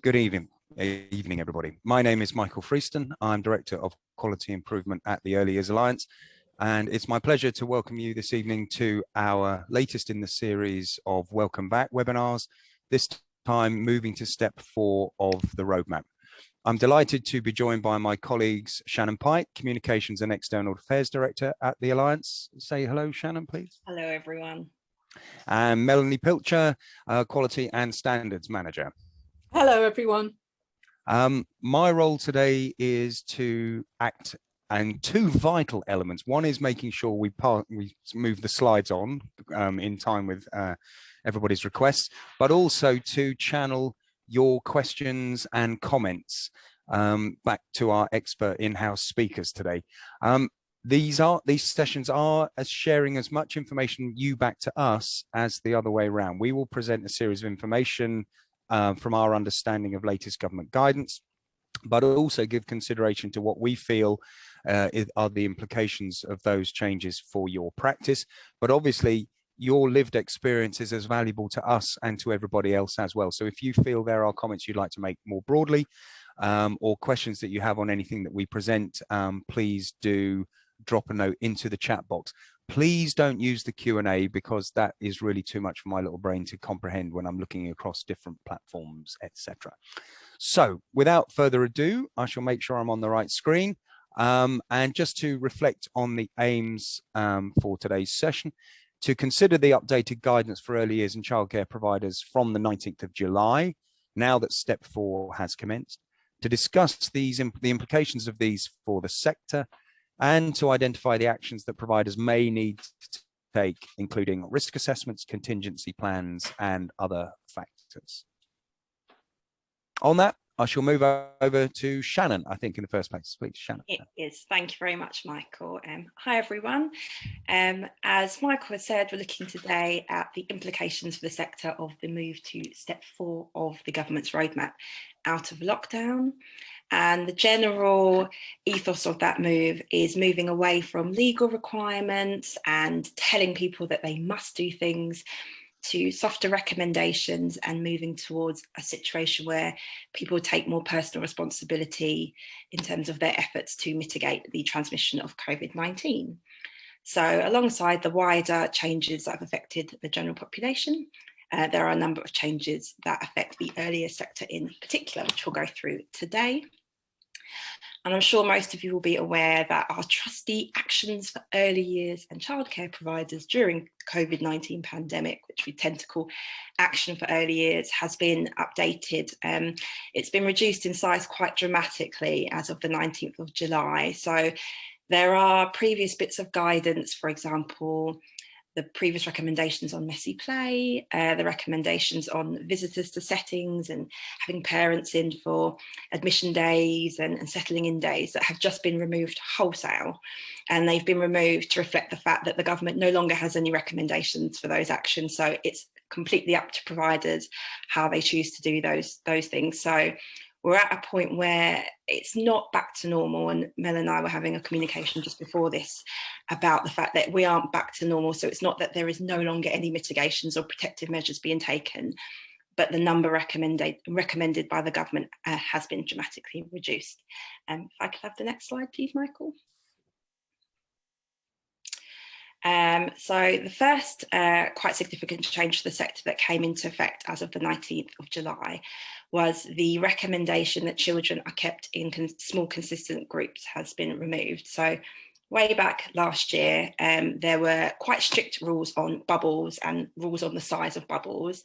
Good evening, everybody. My name is Michael Freeston. I'm Director of Quality Improvement at the Early Years Alliance, and it's my pleasure to welcome you this evening to our latest in the series of Welcome Back webinars, this time moving to step 4 of the roadmap. I'm delighted to be joined by my colleagues, Shannon Pite, Communications and External Affairs Director at the Alliance. Say hello, Shannon, please. Hello, everyone. And Melanie Pilcher, Quality and Standards Manager. Hello, everyone. My role today is to act on two vital elements. One is making sure we move the slides on in time with everybody's requests, but also to channel your questions and comments back to our expert in-house speakers today. These sessions are sharing as much information you back to us as the other way around. We will present a series of information from our understanding of latest government guidance, but also give consideration to what we feel are the implications of those changes for your practice. But obviously, your lived experience is as valuable to us and to everybody else as well. So if you feel there are comments you'd like to make more broadly, or questions that you have on anything that we present, please do drop a note into the chat box. Please don't use the Q&A because that is really too much for my little brain to comprehend when I'm looking across different platforms, etc. So without further ado, I shall make sure I'm on the right screen. And just to reflect on the aims for today's session, to consider the updated guidance for early years and childcare providers from the 19th of July, now that step 4 has commenced, to discuss the implications of these for the sector, and to identify the actions that providers may need to take, including risk assessments, contingency plans, and other factors. On that, I shall move over to Shannon, I think, in the first place. Please, Shannon. It is. Thank you very much, Michael. Hi, everyone. As Michael has said, we're looking today at the implications for the sector of the move to step 4 of the government's roadmap out of lockdown. And the general ethos of that move is moving away from legal requirements and telling people that they must do things to softer recommendations and moving towards a situation where people take more personal responsibility in terms of their efforts to mitigate the transmission of COVID-19. So alongside the wider changes that have affected the general population, there are a number of changes that affect the earlier sector in particular, which we'll go through today. And I'm sure most of you will be aware that our trusty actions for early years and childcare providers during COVID-19 pandemic, which we tend to call action for early years, has been updated. It's been reduced in size quite dramatically as of the 19th of July. So there are previous bits of guidance, for example, the previous recommendations on messy play, the recommendations on visitors to settings and having parents in for admission days and settling in days that have just been removed wholesale. And they've been removed to reflect the fact that the government no longer has any recommendations for those actions. So it's completely up to providers how they choose to do those things. So we're at a point where it's not back to normal, and Mel and I were having a communication just before this about the fact that we aren't back to normal. So it's not that there is no longer any mitigations or protective measures being taken, but the number recommended by the government has been dramatically reduced. If I could have the next slide, please, Michael. So the first quite significant change to the sector that came into effect as of the 19th of July was the recommendation that children are kept in small consistent groups has been removed. So way back last year, there were quite strict rules on bubbles and rules on the size of bubbles.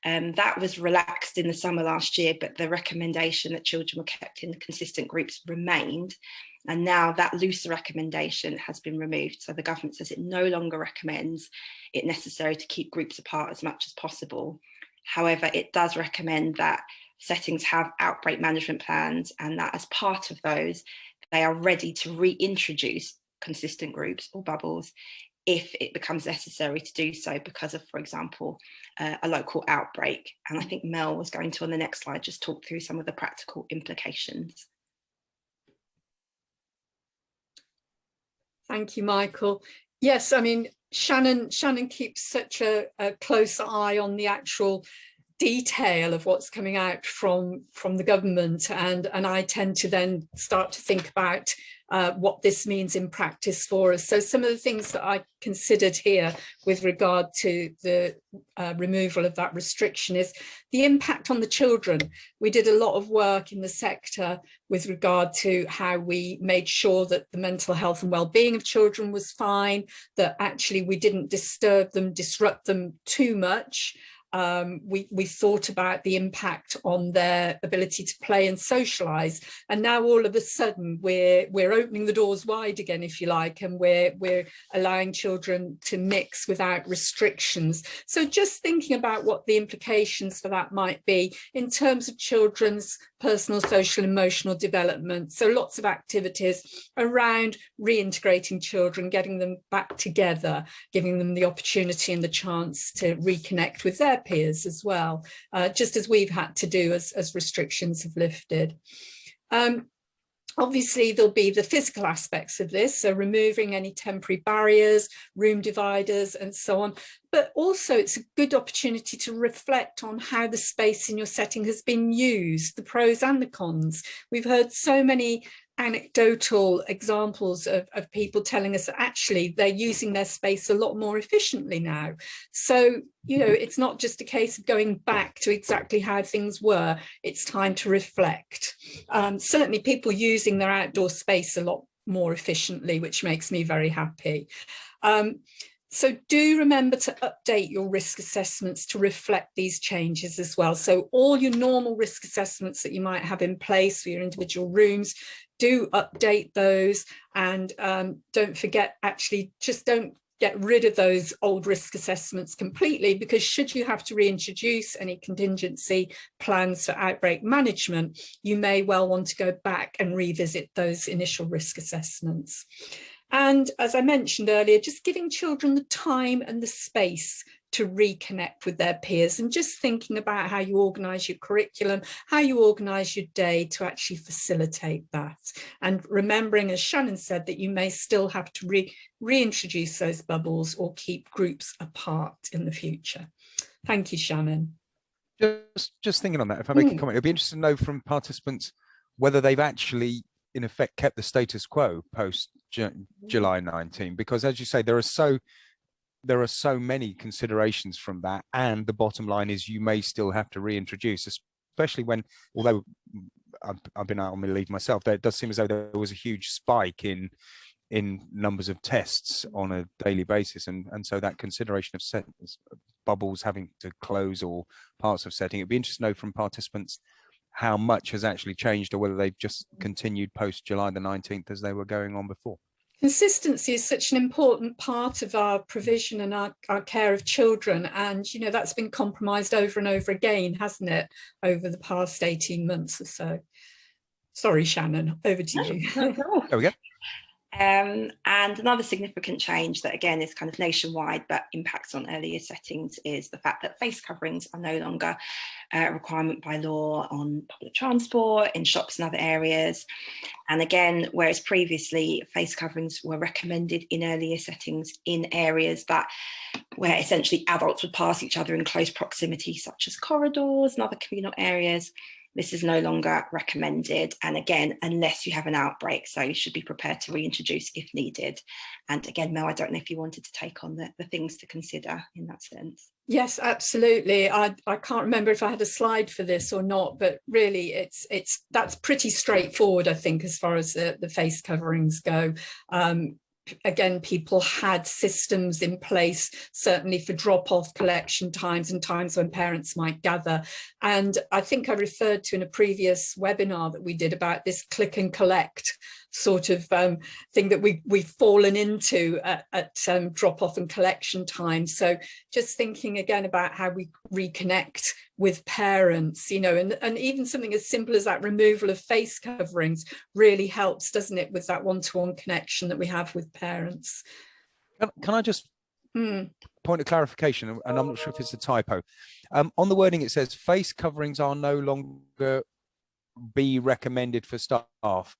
That was relaxed in the summer last year, but the recommendation that children were kept in consistent groups remained. And now that looser recommendation has been removed. So the government says it no longer recommends it necessary to keep groups apart as much as possible. However, it does recommend that settings have outbreak management plans, and that as part of those, they are ready to reintroduce consistent groups or bubbles if it becomes necessary to do so because of, for example, a local outbreak. And I think Mel was going to, on the next slide, just talk through some of the practical implications. Thank you, Michael. Yes, I mean, Shannon keeps such a close eye on the actual detail of what's coming out from the government, and I tend to then start to think about what this means in practice for us. So some of the things that I considered here with regard to the removal of that restriction is the impact on the children. We did a lot of work in the sector with regard to how we made sure that the mental health and well-being of children was fine, that actually we didn't disturb them, disrupt them too much. We thought about the impact on their ability to play and socialise, and now all of a sudden we're opening the doors wide again, if you like, and we're allowing children to mix without restrictions. So just thinking about what the implications for that might be in terms of children's personal, social, emotional development. So lots of activities around reintegrating children, getting them back together, giving them the opportunity and the chance to reconnect with their peers as well, just as we've had to do as restrictions have lifted. Obviously, there'll be the physical aspects of this, so removing any temporary barriers, room dividers, and so on. But also it's a good opportunity to reflect on how the space in your setting has been used, the pros and the cons. We've heard so many anecdotal examples of people telling us that actually they're using their space a lot more efficiently now. So, you know, it's not just a case of going back to exactly how things were, it's time to reflect. Certainly people using their outdoor space a lot more efficiently, which makes me very happy. So do remember to update your risk assessments to reflect these changes as well. So all your normal risk assessments that you might have in place for your individual rooms, do update those, and don't forget, actually, just don't get rid of those old risk assessments completely, because should you have to reintroduce any contingency plans for outbreak management, you may well want to go back and revisit those initial risk assessments. And as I mentioned earlier, just giving children the time and the space to reconnect with their peers, and just thinking about how you organise your curriculum, how you organise your day to actually facilitate that. And remembering, as Shannon said, that you may still have to reintroduce those bubbles or keep groups apart in the future. Thank you, Shannon. Just thinking on that, if I make a comment, it'd be interesting to know from participants whether they've actually in effect kept the status quo post July 19, because as you say, there are so many considerations from that, and the bottom line is you may still have to reintroduce, especially when, although I've been out on my leave myself, it does seem as though there was a huge spike in numbers of tests on a daily basis, and so that consideration of bubbles having to close or parts of setting, it'd be interesting to know from participants how much has actually changed, or whether they've just continued post July the 19th as they were going on before. Consistency is such an important part of our provision and our care of children, and you know that's been compromised over and over again, hasn't it, over the past 18 months or so. Sorry, Shannon, over to you. There we go. And another significant change that again is kind of nationwide but impacts on earlier settings is the fact that face coverings are no longer a requirement by law on public transport, in shops and other areas. And again, whereas previously face coverings were recommended in earlier settings in areas where essentially adults would pass each other in close proximity, such as corridors and other communal areas, this is no longer recommended. And again, unless you have an outbreak, so you should be prepared to reintroduce if needed. And again, Mel, I don't know if you wanted to take on the things to consider in that sense. Yes, absolutely. I can't remember if I had a slide for this or not, but really that's pretty straightforward, I think, as far as the face coverings go. Again, people had systems in place, certainly for drop-off collection times and times when parents might gather. And I think I referred to in a previous webinar that we did about this click and collect sort of thing that we've fallen into at drop-off and collection time. So just thinking again about how we reconnect with parents, you know, and even something as simple as that removal of face coverings really helps, doesn't it, with that one-to-one connection that we have with parents. Can I just point of clarification, and I'm not sure if it's a typo. On the wording it says face coverings are no longer be recommended for staff.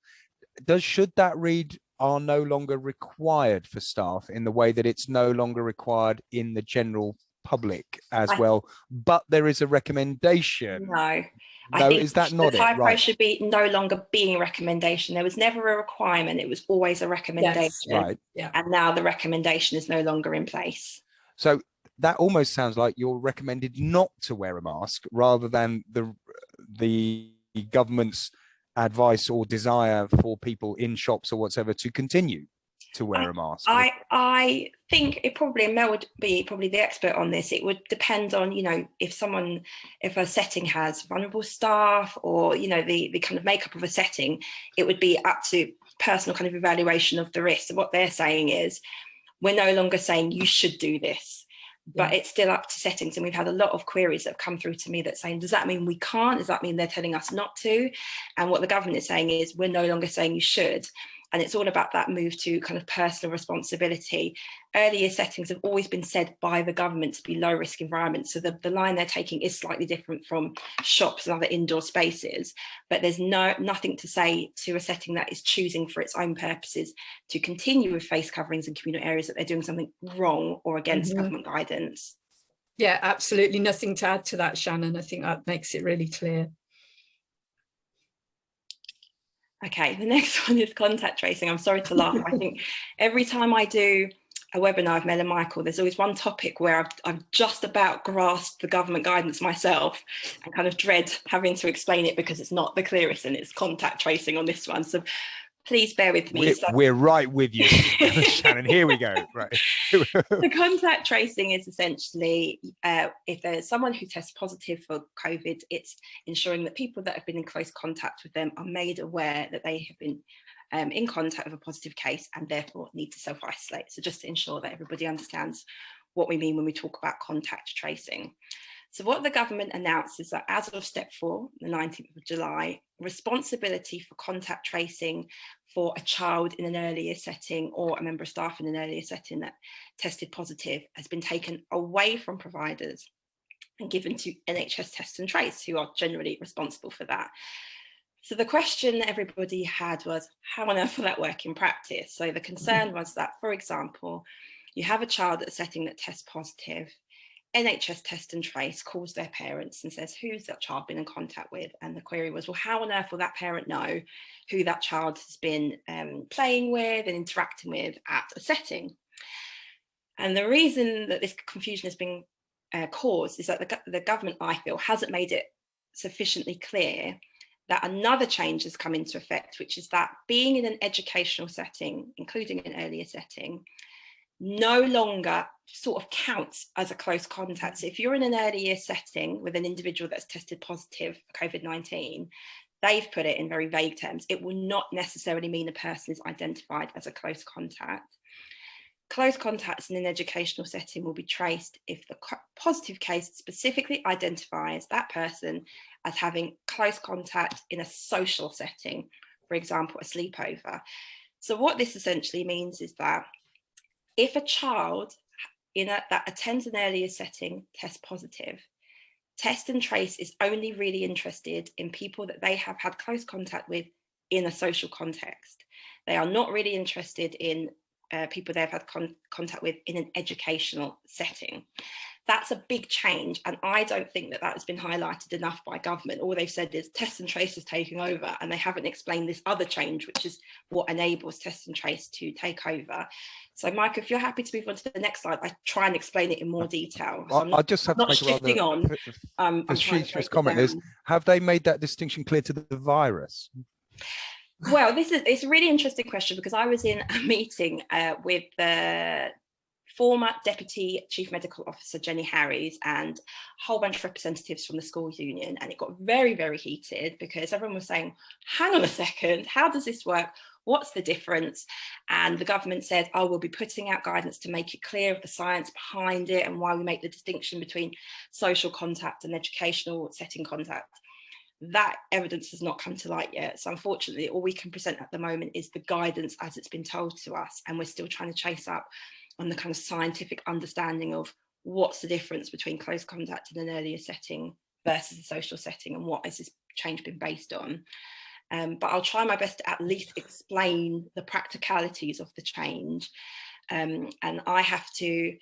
Should that read are no longer required for staff, in the way that it's no longer required in the general public as well, but there is a recommendation. No. No, I think is that not the it? typo Right. should be no longer being a recommendation. There was never a requirement. It was always a recommendation. Yes. Right. Yeah. And now the recommendation is no longer in place. So that almost sounds like you're recommended not to wear a mask rather than the government's advice or desire for people in shops or whatever to continue to wear a mask. I think it probably, and Mel would be probably the expert on this, it would depend on, you know, if a setting has vulnerable staff or, you know, the kind of makeup of a setting, it would be up to personal kind of evaluation of the risk. So what they're saying is, we're no longer saying you should do this, but it's still up to settings. And we've had a lot of queries that have come through to me that saying, does that mean we can't? Does that mean they're telling us not to? And what the government is saying is, we're no longer saying you should. And it's all about that move to kind of personal responsibility. Earlier settings have always been said by the government to be low risk environments. So the line they're taking is slightly different from shops and other indoor spaces, but there's nothing to say to a setting that is choosing for its own purposes to continue with face coverings in communal areas that they're doing something wrong or against government guidance. Yeah, absolutely nothing to add to that, Shannon. I think that makes it really clear. Okay, the next one is contact tracing. I'm sorry to laugh. I think every time I do a webinar with Mel and Michael, there's always one topic where I've just about grasped the government guidance myself and kind of dread having to explain it because it's not the clearest, and it's contact tracing on this one. So please bear with me. We're right with you, Shannon. Here we go. Right. The contact tracing is essentially if there's someone who tests positive for COVID, it's ensuring that people that have been in close contact with them are made aware that they have been in contact with a positive case and therefore need to self-isolate. So just to ensure that everybody understands what we mean when we talk about contact tracing. So what the government announced is that as of step 4, the 19th of July, responsibility for contact tracing for a child in an earlier setting or a member of staff in an earlier setting that tested positive has been taken away from providers and given to NHS Test and Trace, who are generally responsible for that. So the question that everybody had was, how on earth will that work in practice? So the concern was that, for example, you have a child at a setting that tests positive, NHS Test and Trace calls their parents and says, who's that child been in contact with? And the query was, well, how on earth will that parent know who that child has been playing with and interacting with at a setting? And the reason that this confusion has been caused is that the government, I feel, hasn't made it sufficiently clear that another change has come into effect, which is that being in an educational setting, including an earlier setting, no longer sort of counts as a close contact. So if you're in an earlier setting with an individual that's tested positive for COVID-19, they've put it in very vague terms. It will not necessarily mean a person is identified as a close contact. Close contacts in an educational setting will be traced if the positive case specifically identifies that person as having close contact in a social setting, for example, a sleepover. So what this essentially means is that if a child that attends an earlier setting tests positive, Test and Trace is only really interested in people that they have had close contact with in a social context. They are not really interested in people they've had contact with in an educational setting. That's a big change, and I don't think that has been highlighted enough by government. All they've said is Test and Trace is taking over, and they haven't explained this other change, which is what enables Test and Trace to take over. So, Mike, if you're happy to move on to the next slide, I try and explain it in more detail. So I just have to make shifting on. Facetious comment is: have they made that distinction clear to the virus? Well, it's a really interesting question, because I was in a meeting with the former Deputy Chief Medical Officer Jenny Harries and a whole bunch of representatives from the school union, and it got very, very heated because everyone was saying, hang on a second, how does this work? What's the difference? And the government said, oh, we'll be putting out guidance to make it clear of the science behind it and why we make the distinction between social contact and educational setting contact. That evidence has not come to light yet. So unfortunately, all we can present at the moment is the guidance as it's been told to us. And we're still trying to chase up on the kind of scientific understanding of what's the difference between close contact in an earlier setting versus a social setting, and what has this change been based on. But I'll try my best to at least explain the practicalities of the change. And I have to,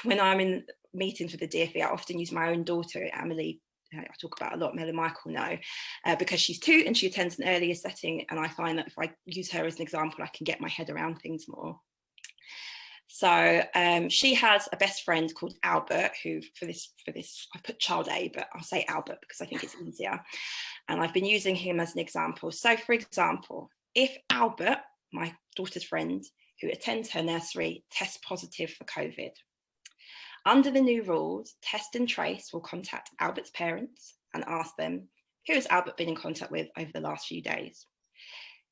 when I'm in meetings with the DfE, I often use my own daughter, Emily. I talk about a lot, Mel and Michael know, because she's 2 and she attends an earlier setting, and I find that if I use her as an example, I can get my head around things more. So she has a best friend called Albert, who for this I put child A, but I'll say Albert because I think it's easier. And I've been using him as an example. So for example, if Albert, my daughter's friend, who attends her nursery, tests positive for COVID, under the new rules, Test and Trace will contact Albert's parents and ask them, who has Albert been in contact with over the last few days?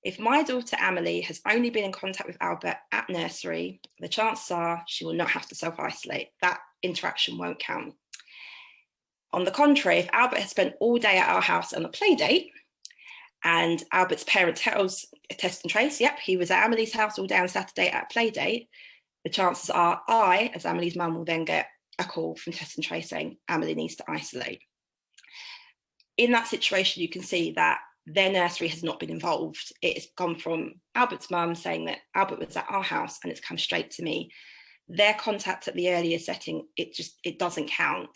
If my daughter Emily has only been in contact with Albert at nursery, the chances are she will not have to self-isolate. That interaction won't count. On the contrary, if Albert has spent all day at our house on a play date, and Albert's parent tells Test and Trace, yep, he was at Emily's house all day on Saturday at a play date, the chances are I, as Emily's mum, will then get a call from Test and Trace saying Emily needs to isolate. In that situation, you can see that their nursery has not been involved. It's gone from Albert's mum saying that Albert was at our house, and it's come straight to me. Their contact at the earlier setting, it doesn't count.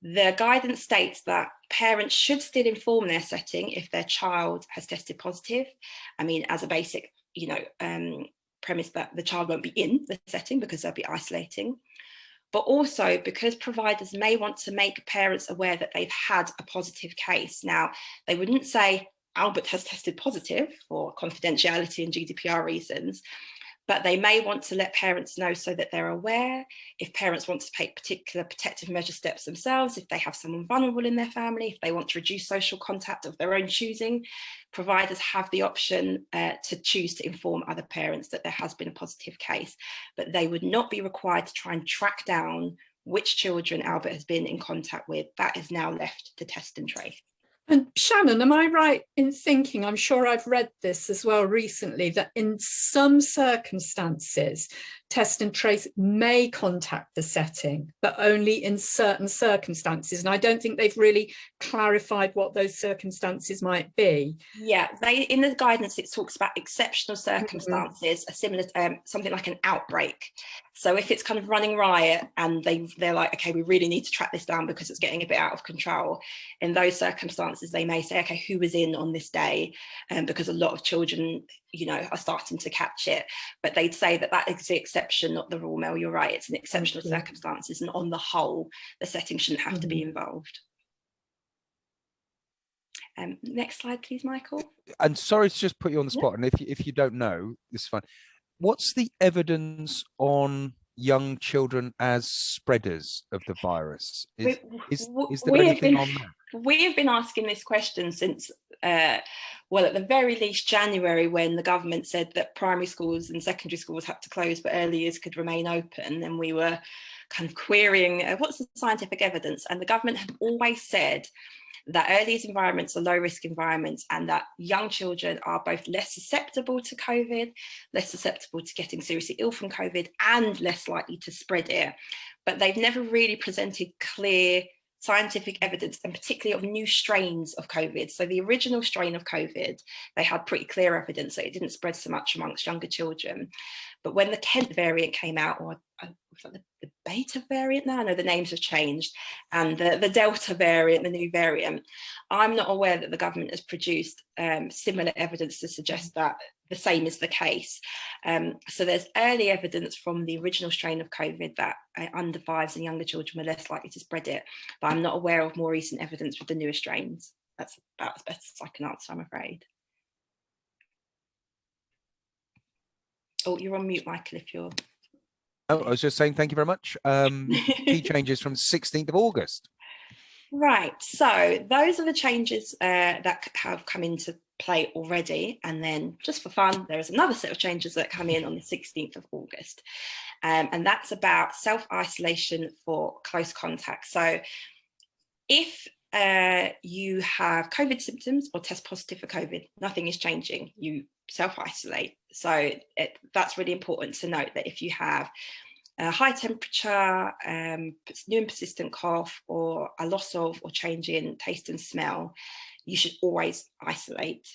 The guidance states that parents should still inform their setting if their child has tested positive. I mean, as a basic, premise that the child won't be in the setting because they'll be isolating. But also because providers may want to make parents aware that they've had a positive case. Now, they wouldn't say Albert has tested positive for confidentiality and GDPR reasons, but they may want to let parents know so that they're aware. If parents want to take particular protective measure steps themselves, if they have someone vulnerable in their family, if they want to reduce social contact of their own choosing, providers have the option to choose to inform other parents that there has been a positive case, but they would not be required to try and track down which children Albert has been in contact with. That is now left to Test and Trace. And Shannon, am I right in thinking, I'm sure I've read this as well recently, that in some circumstances, Test and Trace may contact the setting, but only in certain circumstances. And I don't think they've really clarified what those circumstances might be. Yeah, in the guidance, it talks about exceptional circumstances, a similar, something like an outbreak. So if it's kind of running riot and they're like, okay, we really need to track this down because it's getting a bit out of control. In those circumstances, they may say, okay, who was in on this day? Because a lot of children, are starting to catch it. But they'd say that is the exception, not the rule, Mel. You're right. It's an exceptional circumstances. And on the whole, the setting shouldn't have to be involved. Next slide, please, Michael. And sorry to just put you on the spot. And if you don't know, this is fine. What's the evidence on young children as spreaders of the virus? Is there anything on that? We have been asking this question since, well, at the very least January, when the government said that primary schools and secondary schools had to close, but early years could remain open. And we were kind of querying what's the scientific evidence? And the government have always said that early years environments are low risk environments, and that young children are both less susceptible to COVID, less susceptible to getting seriously ill from COVID, and less likely to spread it. But they've never really presented clear scientific evidence, and particularly of new strains of COVID. So the original strain of COVID, they had pretty clear evidence that it didn't spread so much amongst younger children. But when the Kent variant came out, or the beta variant now, I know the names have changed, and the Delta variant, the new variant, I'm not aware that the government has produced similar evidence to suggest that the same is the case. So there's early evidence from the original strain of COVID that under 5s and younger children were less likely to spread it, but I'm not aware of more recent evidence with the newer strains. That's about as best as I can answer, I'm afraid. Oh, you're on mute, Michael, if you're... Oh, I was just saying thank you very much. Key changes from 16th of August. Right, so those are the changes that have come into play already, and then just for fun, there is another set of changes that come in on the 16th of August, and that's about self-isolation for close contact. So if you have COVID symptoms or test positive for COVID, nothing is changing. You self-isolate. So that's really important to note, that if you have high temperature, new and persistent cough, or a loss of or change in taste and smell, you should always isolate.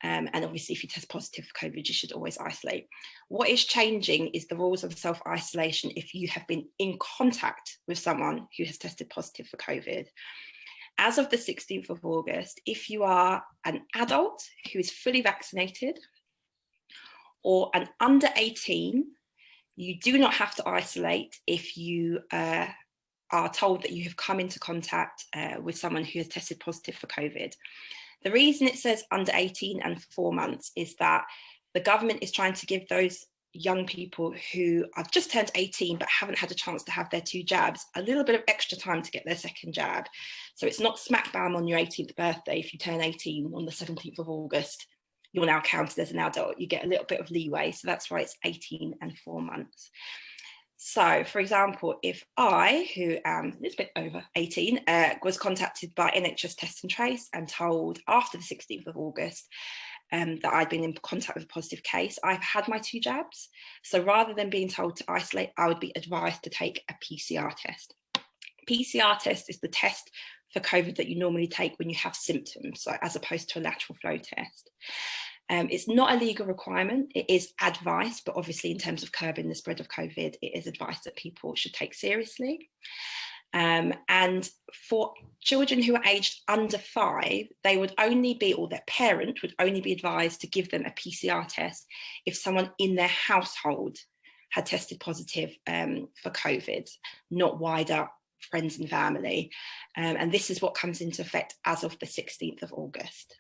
And obviously, if you test positive for COVID, you should always isolate. What is changing is the rules of self-isolation if you have been in contact with someone who has tested positive for COVID. As of the 16th of August, if you are an adult who is fully vaccinated or an under 18, you do not have to isolate if you are told that you have come into contact with someone who has tested positive for COVID. The reason it says under 18 and 4 months is that the government is trying to give those young people who have just turned 18 but haven't had a chance to have their 2 jabs a little bit of extra time to get their second jab. So it's not smack bam on your 18th birthday. If you turn 18 on the 17th of August, you're now counted as an adult. You get a little bit of leeway. So that's why it's 18 and 4 months. So, for example, if I, who am a little bit over 18, was contacted by NHS Test and Trace and told after the 16th of August that I'd been in contact with a positive case, I've had my 2 jabs. So rather than being told to isolate, I would be advised to take a PCR test. PCR test is the test for COVID that you normally take when you have symptoms, so as opposed to a lateral flow test. It's not a legal requirement, it is advice, but obviously in terms of curbing the spread of COVID, it is advice that people should take seriously. And for children who are aged under 5, they would only be, or their parent would only be advised to give them a PCR test if someone in their household had tested positive for COVID, not wider friends and family. And this is what comes into effect as of the 16th of August.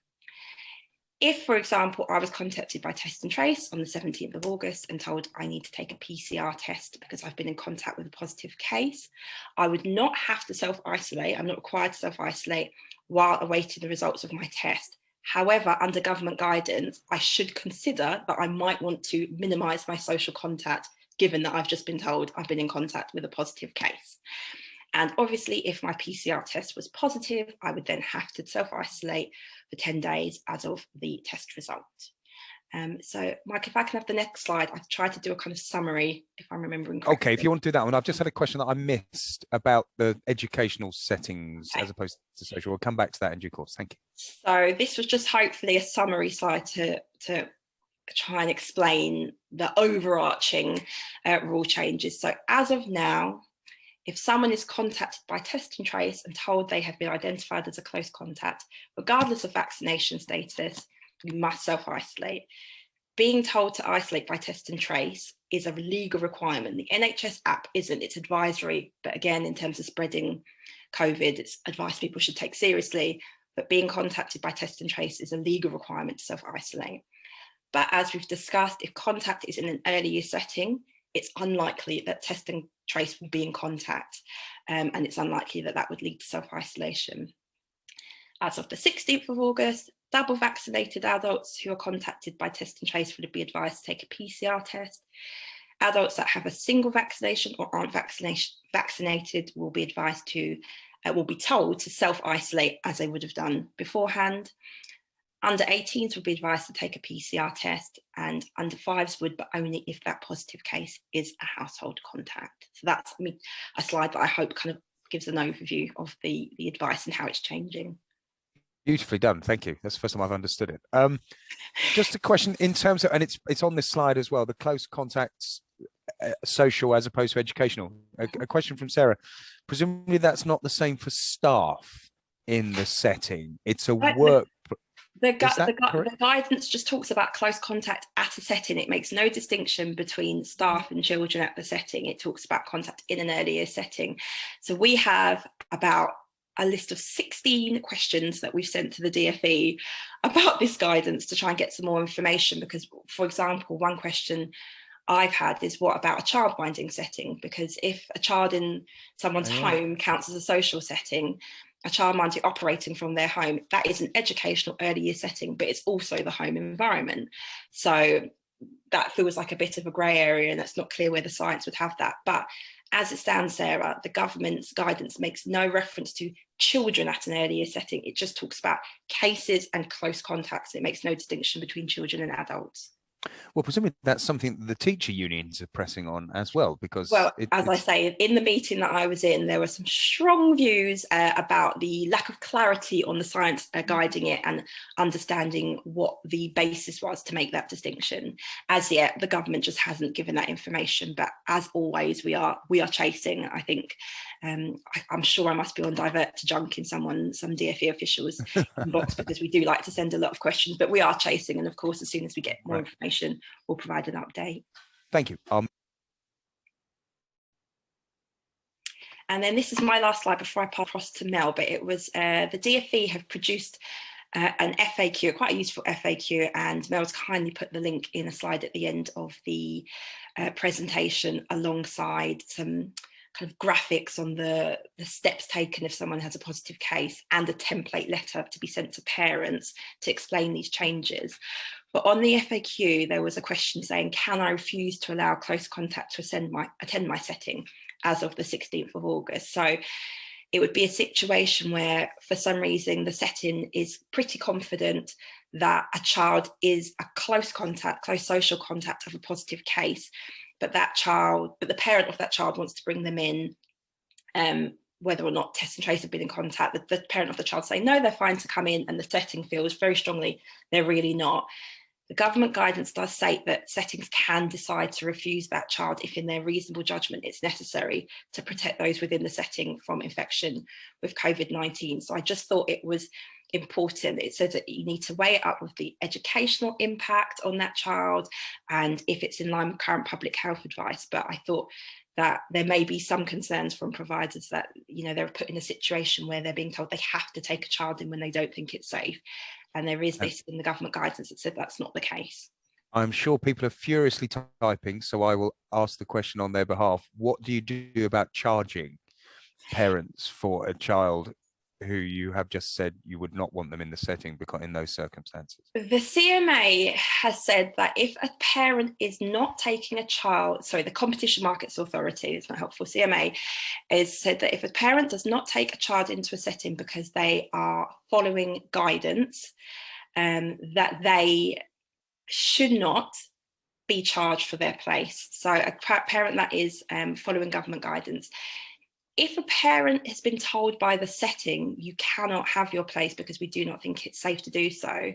If, for example, I was contacted by Test and Trace on the 17th of August and told I need to take a PCR test because I've been in contact with a positive case, I would not have to self-isolate. I'm not required to self-isolate while awaiting the results of my test. However, under government guidance, I should consider that I might want to minimise my social contact, given that I've just been told I've been in contact with a positive case. And obviously, if my PCR test was positive, I would then have to self-isolate for 10 days as of the test result. So, Mike, if I can have the next slide, I've tried to do a kind of summary, if I'm remembering correctly. Okay, if you want to do that one. I've just had a question that I missed about the educational settings as opposed to social. We'll come back to that in due course. Thank you. So this was just hopefully a summary slide to try and explain the overarching rule changes. So as of now, if someone is contacted by Test and Trace and told they have been identified as a close contact, regardless of vaccination status, you must self-isolate. Being told to isolate by Test and Trace is a legal requirement. The NHS app isn't, it's advisory, but again, in terms of spreading COVID, it's advice people should take seriously, but being contacted by Test and Trace is a legal requirement to self-isolate. But as we've discussed, if contact is in an early year setting, it's unlikely that Test and Trace will be in contact, and it's unlikely that that would lead to self-isolation. As of the 16th of August, double vaccinated adults who are contacted by Test and Trace would be advised to take a PCR test. Adults that have a single vaccination or aren't vaccinated will be advised to, will be told to self-isolate as they would have done beforehand. Under 18s would be advised to take a PCR test, and under 5s would, but only if that positive case is a household contact. So that's a slide that I hope kind of gives an overview of the advice and how it's changing. Beautifully done. Thank you. That's the first time I've understood it. Just a question in terms of, and it's on this slide as well, the close contacts, social as opposed to educational. A question from Sarah. Presumably that's not the same for staff in the setting. It's a work. The guidance just talks about close contact at a setting. It makes no distinction between staff and children at the setting. It talks about contact in an earlier setting. So we have about a list of 16 questions that we've sent to the DfE about this guidance to try and get some more information, because, for example, one question I've had is, what about a childminding setting? Because if a child in someone's home counts as a social setting, a childminder operating from their home, that is an educational early year setting, but it's also the home environment. So that feels like a bit of a grey area, and it's not clear where the science would have that. But as it stands, Sarah, the government's guidance makes no reference to children at an earlier setting. It just talks about cases and close contacts. It makes no distinction between children and adults. Well, presumably that's something that the teacher unions are pressing on as well, because Well, as I say, in the meeting that I was in, there were some strong views about the lack of clarity on the science guiding it and understanding what the basis was to make that distinction. As yet, the government just hasn't given that information. But as always, we are chasing. I think I'm sure I must be on divert to junk in some DfE officials inbox, because we do like to send a lot of questions. But we are chasing, and of course, as soon as we get more information, we'll provide an update. Thank you. And then this is my last slide before I pass across to Mel, but it was the DfE have produced an FAQ, quite a useful FAQ, and Mel's kindly put the link in a slide at the end of the presentation, alongside some kind of graphics on the steps taken if someone has a positive case, and a template letter to be sent to parents to explain these changes. But on the FAQ, there was a question saying, can I refuse to allow close contact to attend my setting as of the 16th of August? So it would be a situation where, for some reason, the setting is pretty confident that a child is a close social contact of a positive case, but the parent of that child wants to bring them in, whether or not test and trace have been in contact. The parent of the child say, no, they're fine to come in, and the setting feels very strongly they're really not. The government guidance does say that settings can decide to refuse that child if, in their reasonable judgment, it's necessary to protect those within the setting from infection with COVID-19. So I just thought it was important. It says that you need to weigh it up with the educational impact on that child and if it's in line with current public health advice. But I thought that there may be some concerns from providers that, they're put in a situation where they're being told they have to take a child in when they don't think it's safe. And there is this in the government guidance that said that's not the case. I'm sure people are furiously typing, so I will ask the question on their behalf. What do you do about charging parents for a child who you have just said you would not want them in the setting because in those circumstances? The CMA has said that if a parent is not taking a child, the Competition Markets Authority, it's not helpful, CMA, has said that if a parent does not take a child into a setting because they are following guidance, that they should not be charged for their place. So a parent that is following government guidance. If a parent has been told by the setting, you cannot have your place because we do not think it's safe to do so,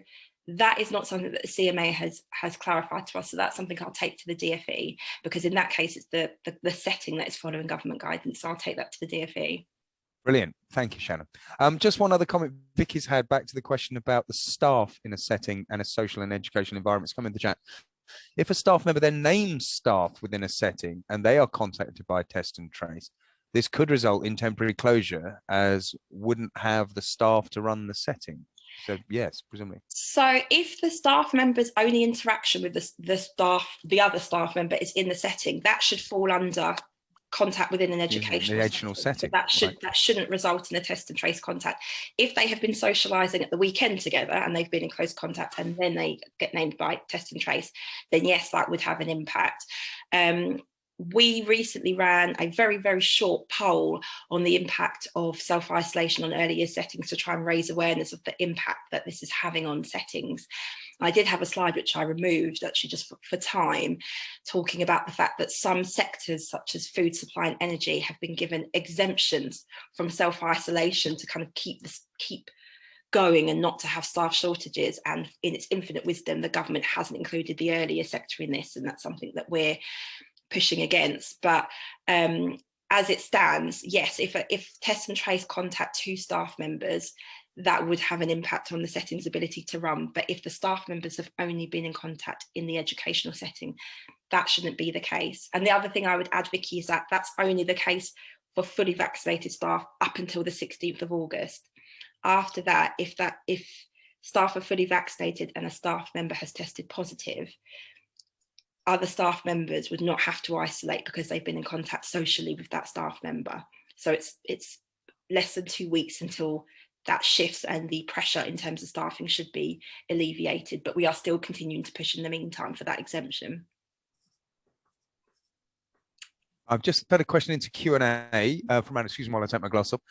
that is not something that the CMA has clarified to us. So that's something I'll take to the DfE, because in that case, it's the setting that is following government guidance. So I'll take that to the DfE. Brilliant. Thank you, Shannon. Just one other comment Vicky's had back to the question about the staff in a setting and a social and educational environment. It's come in the chat. If a staff member then names staff within a setting and they are contacted by test and trace, this could result in temporary closure, as wouldn't have the staff to run the setting. So yes, presumably. So if the staff member's only interaction with the other staff member is in the setting, that should fall under contact within an educational setting. So that shouldn't result in a test and trace contact. If they have been socialising at the weekend together and they've been in close contact and then they get named by test and trace, then yes, that would have an impact. We recently ran a very, very short poll on the impact of self-isolation on early years settings to try and raise awareness of the impact that this is having on settings. I did have a slide which I removed actually just for time, talking about the fact that some sectors such as food supply and energy have been given exemptions from self-isolation to kind of keep going and not to have staff shortages. And in its infinite wisdom, the government hasn't included the earlier sector in this, and that's something that we're pushing against. But as it stands, yes, if test and trace contact two staff members, that would have an impact on the setting's ability to run. But if the staff members have only been in contact in the educational setting, that shouldn't be the case. And the other thing I would add, Vicky, is that that's only the case for fully vaccinated staff up until the 16th of August. After that, if staff are fully vaccinated and a staff member has tested positive, other staff members would not have to isolate because they've been in contact socially with that staff member. So it's less than 2 weeks until that shifts and the pressure in terms of staffing should be alleviated. But we are still continuing to push in the meantime for that exemption. I've just had a question into Q&A from Anna. Excuse me while I take my glass off.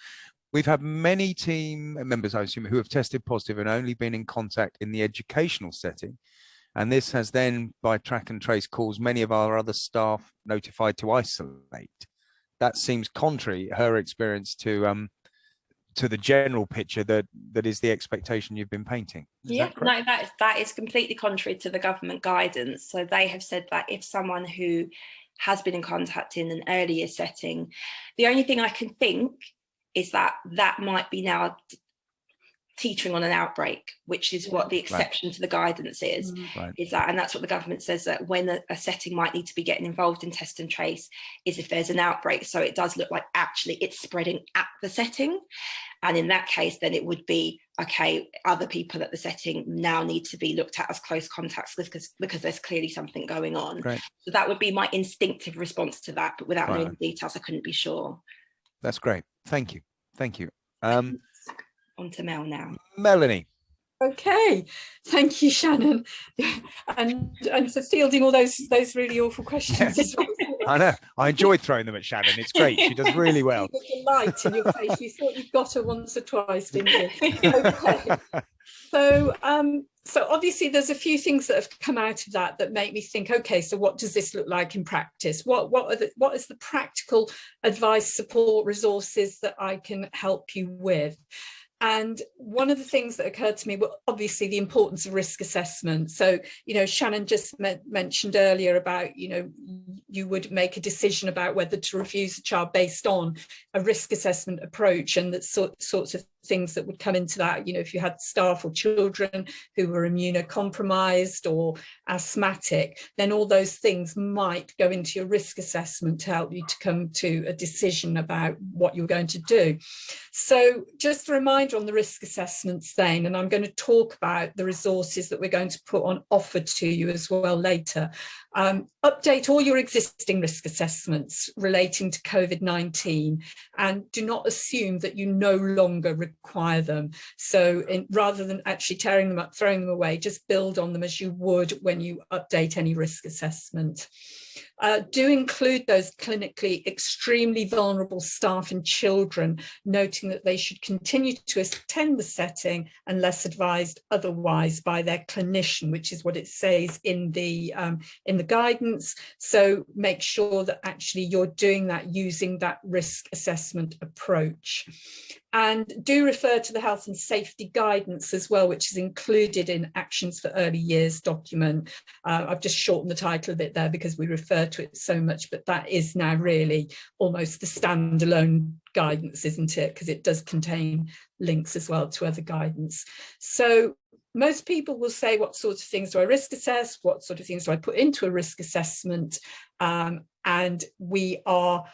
We've had many team members, I assume, who have tested positive and only been in contact in the educational setting. And this has then, by track and trace, caused many of our other staff notified to isolate. That seems contrary, her experience, to the general picture that is the expectation you've been painting. That is completely contrary to the government guidance. So they have said that if someone who has been in contact in an earlier setting, the only thing I can think is that might be now teetering on an outbreak, which is what the exception to the guidance is. Is that, and that's what the government says, that when a setting might need to be getting involved in test and trace is if there's an outbreak. So it does look like actually it's spreading at the setting, and in that case then it would be okay, other people at the setting now need to be looked at as close contacts because there's clearly something going on. Great. So that would be my instinctive response to that, but without knowing the details I couldn't be sure. That's great, thank you. On to Mel now. Melanie. Okay, thank you, Shannon, and for fielding all those really awful questions. Yes. I know, I enjoyed throwing them at Shannon. It's great, she does really well. The light in your face, you thought you'd got her once or twice, didn't you? Okay. So obviously there's a few things that have come out of that make me think, okay, so what does this look like in practice? What is the practical advice, support, resources that I can help you with? And one of the things that occurred to me were obviously the importance of risk assessment. So, Shannon just mentioned earlier about, you would make a decision about whether to refuse a child based on a risk assessment approach, and that sorts of things that would come into that. If you had staff or children who were immunocompromised or asthmatic, then all those things might go into your risk assessment to help you to come to a decision about what you're going to do. So just a reminder on the risk assessments then, and I'm going to talk about the resources that we're going to put on offer to you as well later. Update all your existing risk assessments relating to COVID-19, and do not assume that you no longer require them. So rather than actually tearing them up, throwing them away, just build on them as you would when you update any risk assessment. Do include those clinically extremely vulnerable staff and children, noting that they should continue to attend the setting unless advised otherwise by their clinician, which is what it says in the guidance. So make sure that actually you're doing that using that risk assessment approach. And do refer to the health and safety guidance as well, which is included in Actions for Early Years document. I've just shortened the title of it there because we refer to it so much, but that is now really almost the standalone guidance, isn't it? Because it does contain links as well to other guidance. So most people will say, what sorts of things do I risk assess? What sort of things do I put into a risk assessment? And we are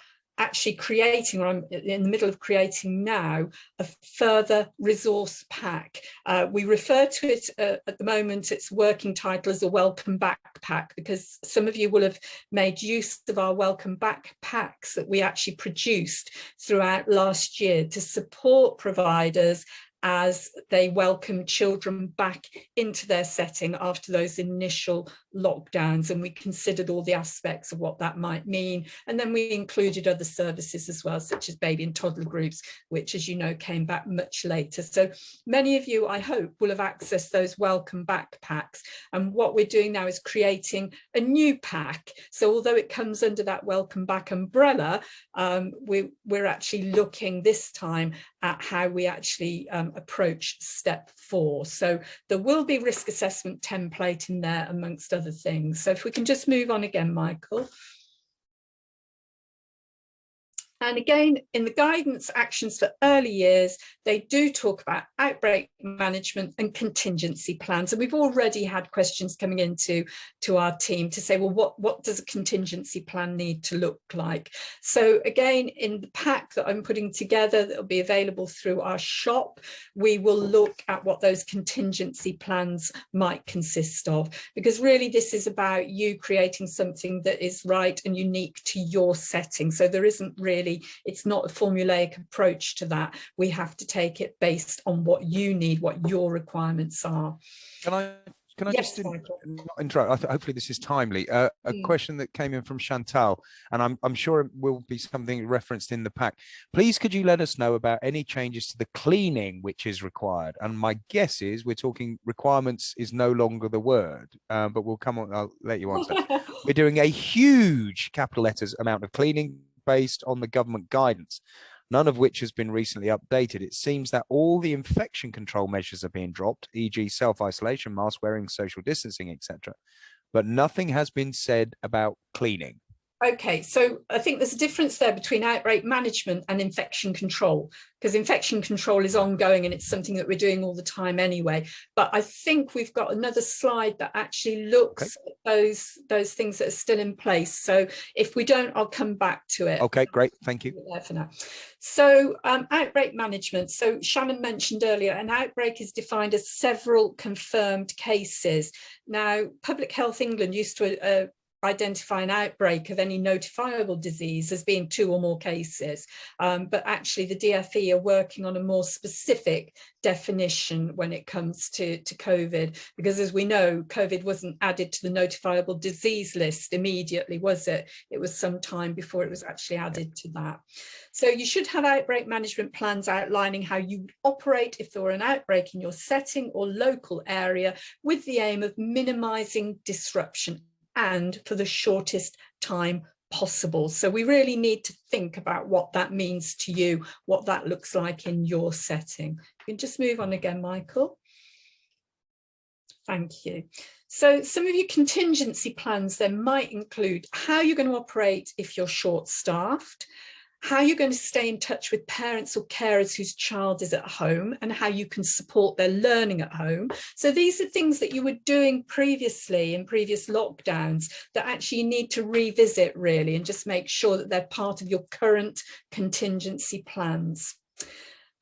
actually creating, or I'm in the middle of creating now, a further resource pack. We refer to it at the moment, its working title as a welcome back pack, because some of you will have made use of our welcome back packs that we actually produced throughout last year to support providers as they welcome children back into their setting after those initial lockdowns, and we considered all the aspects of what that might mean. And then we included other services as well, such as baby and toddler groups, which, as you know, came back much later. So many of you, I hope, will have accessed those welcome back packs. And what we're doing now is creating a new pack. So although it comes under that welcome back umbrella, we're actually looking this time at how we actually approach step 4. So there will be risk assessment template in there amongst other things. So if we can just move on again, Michael. And again, in the guidance Actions for Early Years, they do talk about outbreak management and contingency plans. And we've already had questions coming into our team to say, well, what does a contingency plan need to look like? So again, in the pack that I'm putting together that will be available through our shop, we will look at what those contingency plans might consist of, because really this is about you creating something that is right and unique to your setting. So there isn't really, it's not a formulaic approach to that. We have to take it based on what you need, what your requirements are. Can I Can I Yes, just Michael. not interrupt? Hopefully this is timely. A question that came in from Chantal, and I'm sure it will be something referenced in the pack. Please, could you let us know about any changes to the cleaning which is required? And my guess is we're talking requirements is no longer the word, but we'll come on. I'll let you answer. We're doing a huge capital letters amount of cleaning based on the government guidance, none of which has been recently updated. It seems that all the infection control measures are being dropped, e.g. self-isolation, mask wearing, social distancing, etc. But nothing has been said about cleaning. Okay, so I think there's a difference there between outbreak management and infection control, because infection control is ongoing and it's something that we're doing all the time anyway. But I think we've got another slide that actually looks at those things that are still in place. So if we don't, I'll come back to it. Okay, great, thank you. There for now. So outbreak management. So Shannon mentioned earlier, an outbreak is defined as several confirmed cases. Now, Public Health England used to identify an outbreak of any notifiable disease as being 2 or more cases. But actually the DFE are working on a more specific definition when it comes to COVID, because as we know, COVID wasn't added to the notifiable disease list immediately, was it? It was some time before it was actually added to that. So you should have outbreak management plans outlining how you operate if there were an outbreak in your setting or local area, with the aim of minimizing disruption and for the shortest time possible. So we really need to think about what that means to you, what that looks like in your setting. You can just move on again, Michael. Thank you. So some of your contingency plans then might include how you're going to operate if you're short-staffed, how you're going to stay in touch with parents or carers whose child is at home, and how you can support their learning at home. So these are things that you were doing previously in previous lockdowns that actually you need to revisit really, and just make sure that they're part of your current contingency plans.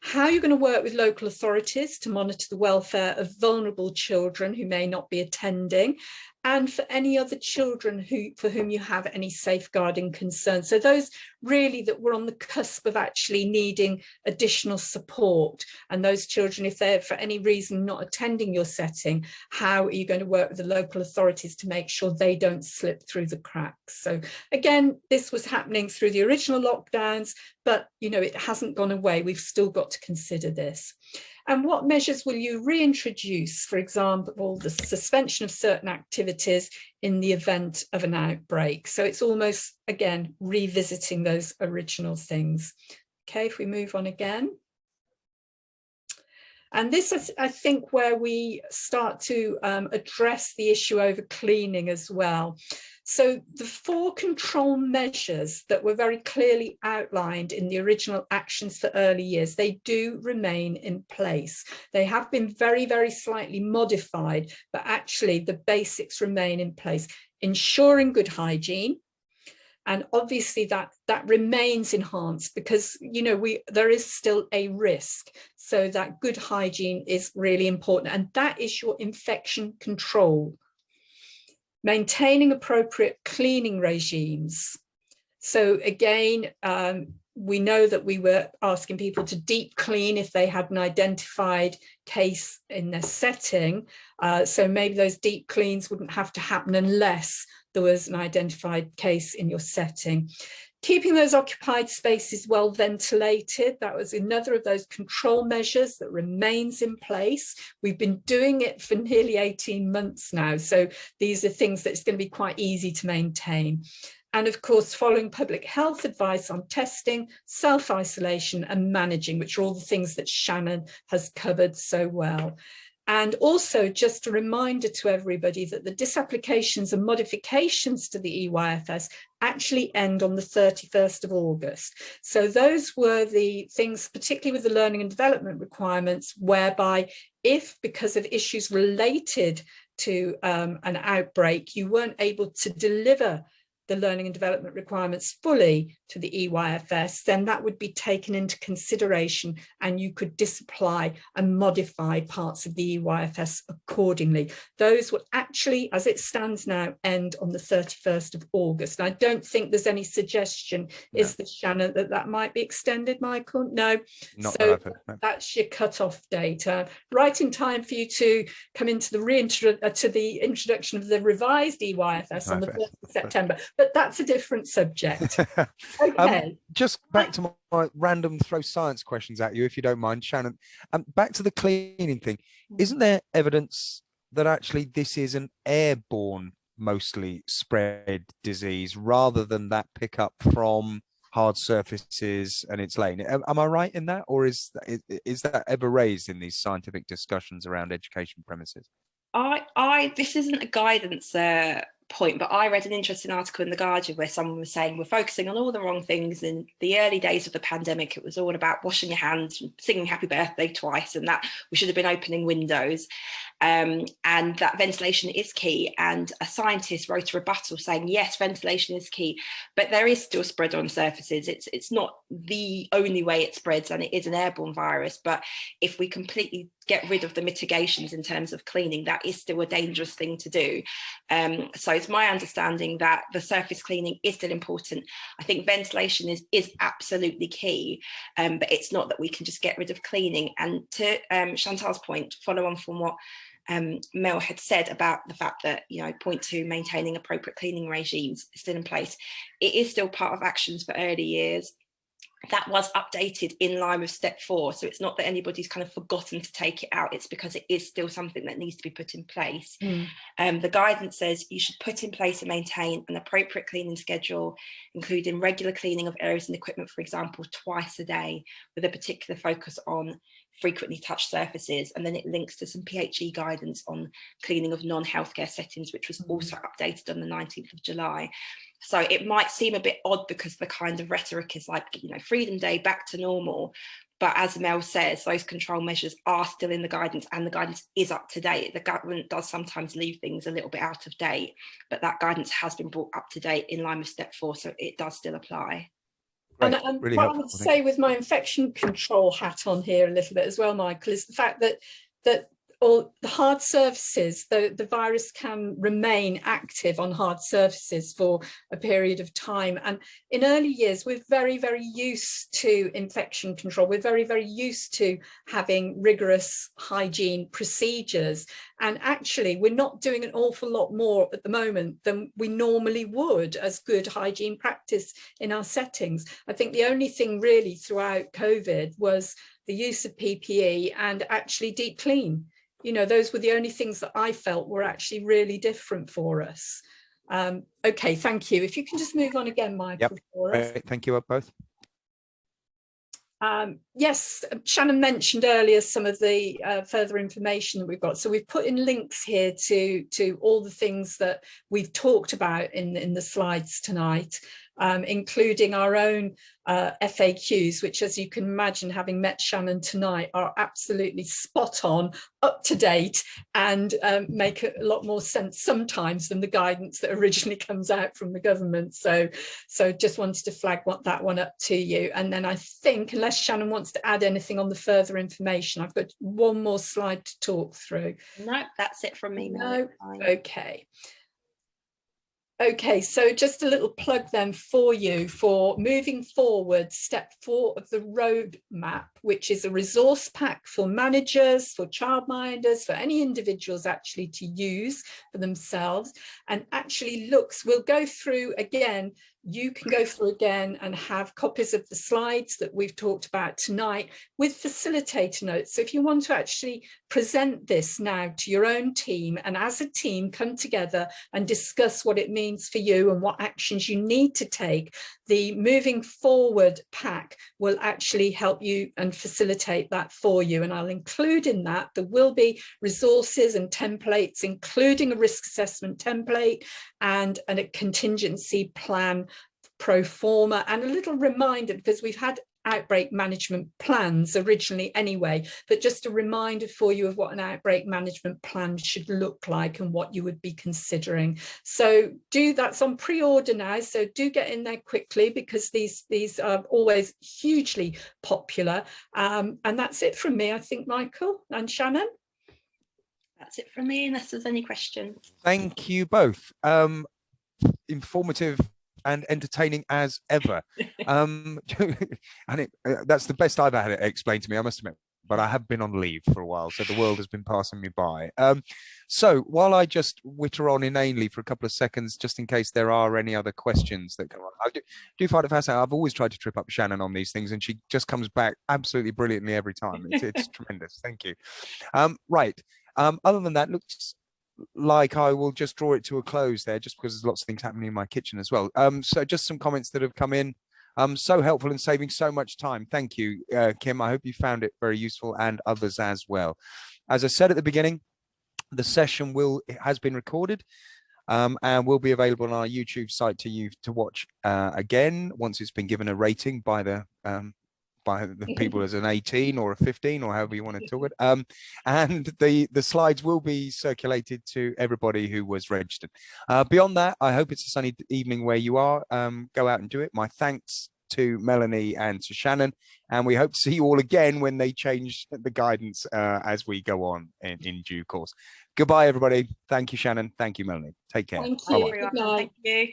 How you're going to work with local authorities to monitor the welfare of vulnerable children who may not be attending, and for any other children for whom you have any safeguarding concerns. So those really that were on the cusp of actually needing additional support, and those children, if they're for any reason not attending your setting, how are you going to work with the local authorities to make sure they don't slip through the cracks? So again, this was happening through the original lockdowns, but you know, it hasn't gone away. We've still got to consider this. And what measures will you reintroduce? For example, the suspension of certain activities in the event of an outbreak. So it's almost, again, revisiting those original things. Okay, if we move on again. And this is, I think, where we start to address the issue over cleaning as well. So the 4 control measures that were very clearly outlined in the original actions for early years, they do remain in place. They have been very, very slightly modified, but actually the basics remain in place. Ensuring good hygiene. And obviously that remains enhanced because, you know, there is still a risk. So that good hygiene is really important. And that is your infection control. Maintaining appropriate cleaning regimes. So again, we know that we were asking people to deep clean if they had an identified case in their setting. So maybe those deep cleans wouldn't have to happen unless there was an identified case in your setting. Keeping those occupied spaces well ventilated, that was another of those control measures that remains in place. We've been doing it for nearly 18 months now, so these are things that it's going to be quite easy to maintain. And of course, following public health advice on testing, self-isolation and managing, which are all the things that Shannon has covered so well. And also just a reminder to everybody that the disapplications and modifications to the EYFS actually end on the 31st of August. So those were the things, particularly with the learning and development requirements, whereby if, because of issues related to an outbreak, you weren't able to deliver the learning and development requirements fully to the EYFS, then that would be taken into consideration and you could disapply and modify parts of the EYFS accordingly. Those will actually, as it stands now, end on the 31st of August. And I don't think there's any suggestion, is there, Shannon, that might be extended, Michael? No. Not so that no. That's your cut-off date. Right in time for you to come into the introduction of the revised EYFS on the 1st of September. But that's a different subject. Okay. Just back to my random throw science questions at you, if you don't mind, Shannon. Back to the cleaning thing. Isn't there evidence that actually this is an airborne, mostly spread disease, rather than that pickup from hard surfaces and it's laying? Am I right in that, or is that ever raised in these scientific discussions around education premises? This isn't a guidance point, but I read an interesting article in The Guardian where someone was saying we're focusing on all the wrong things. In the early days of the pandemic, it was all about washing your hands, singing happy birthday twice, and that we should have been opening windows, and that ventilation is key. And a scientist wrote a rebuttal saying, yes, ventilation is key, but there is still spread on surfaces. It's not the only way it spreads, and it is an airborne virus. But if we completely get rid of the mitigations in terms of cleaning, that is still a dangerous thing to do. So it's my understanding that the surface cleaning is still important. I think ventilation is absolutely key, but it's not that we can just get rid of cleaning. And to Chantal's point, follow on from what Mel had said about the fact that, point 2, maintaining appropriate cleaning regimes is still in place. It is still part of actions for early years. That was updated in line with step 4. So it's not that anybody's kind of forgotten to take it out. It's because it is still something that needs to be put in place. The guidance says you should put in place and maintain an appropriate cleaning schedule, including regular cleaning of areas and equipment, for example, twice a day, with a particular focus on frequently touched surfaces. And then it links to some PHE guidance on cleaning of non-healthcare settings, which was also updated on the 19th of July. So it might seem a bit odd because the kind of rhetoric is like, Freedom Day, back to normal. But as Mel says, those control measures are still in the guidance, and the guidance is up to date. The government does sometimes leave things a little bit out of date, but that guidance has been brought up to date in line with step 4, so it does still apply. Great. And really what helpful, I would say with my infection control hat on here a little bit as well, Michael, is the fact that all the hard surfaces, the virus can remain active on hard surfaces for a period of time. And in early years, we're very, very used to infection control. We're very, very used to having rigorous hygiene procedures. And actually, we're not doing an awful lot more at the moment than we normally would as good hygiene practice in our settings. I think the only thing really throughout COVID was the use of PPE and actually deep clean. Those were the only things that I felt were actually really different for us. Okay, thank you. If you can just move on again, Michael. For us. Thank you both. Yes, Shannon mentioned earlier some of the further information that we've got. So we've put in links here to all the things that we've talked about in the slides tonight, including our own FAQs, which, as you can imagine, having met Shannon tonight, are absolutely spot on, up to date, and make a lot more sense sometimes than the guidance that originally comes out from the government. So just wanted to flag that one up to you. And then I think, unless Shannon wants to add anything on the further information, I've got one more slide to talk through. No, that's it from me. No, okay. Okay, so just a little plug then for you for moving forward, step 4 of the roadmap, which is a resource pack for managers, for childminders, for any individuals actually to use for themselves, and actually we'll go through again. You can go through again and have copies of the slides that we've talked about tonight with facilitator notes. So if you want to actually present this now to your own team, and as a team come together and discuss what it means for you and what actions you need to take, the moving forward pack will actually help you and facilitate that for you. And I'll include in that, there will be resources and templates, including a risk assessment template and a contingency plan pro forma, and a little reminder, because we've had outbreak management plans originally anyway, but just a reminder for you of what an outbreak management plan should look like and what you would be considering. So that's on pre-order now, so do get in there quickly, because these are always hugely popular. And that's it from me, I think, Michael and Shannon. That's it from me, unless there's any questions. Thank you both. Informative and entertaining as ever. And that's the best I've had it explained to me, I must admit. But I have been on leave for a while, so the world has been passing me by. So while I just witter on inanely for a couple of seconds, just in case there are any other questions that come on, I do find it fascinating. I've always tried to trip up Shannon on these things, and she just comes back absolutely brilliantly every time. It's tremendous. Thank you. Right. Other than that, looks like I will just draw it to a close there, just because there's lots of things happening in my kitchen as well. So just some comments that have come in. So helpful and saving so much time. Thank you, Kim. I hope you found it very useful, and others as well. As I said at the beginning, the session has been recorded and will be available on our YouTube site to you to watch again once it's been given a rating by the people as an 18 or a 15 or however you want to talk it. And the slides will be circulated to everybody who was registered. Beyond that, I hope it's a sunny evening where you are. Go out and do it. My thanks to Melanie and to Shannon, and we hope to see you all again when they change the guidance as we go on in due course. Goodbye, everybody. Thank you, Shannon. Thank you, Melanie. Take care. Thank you. Good night. Thank you.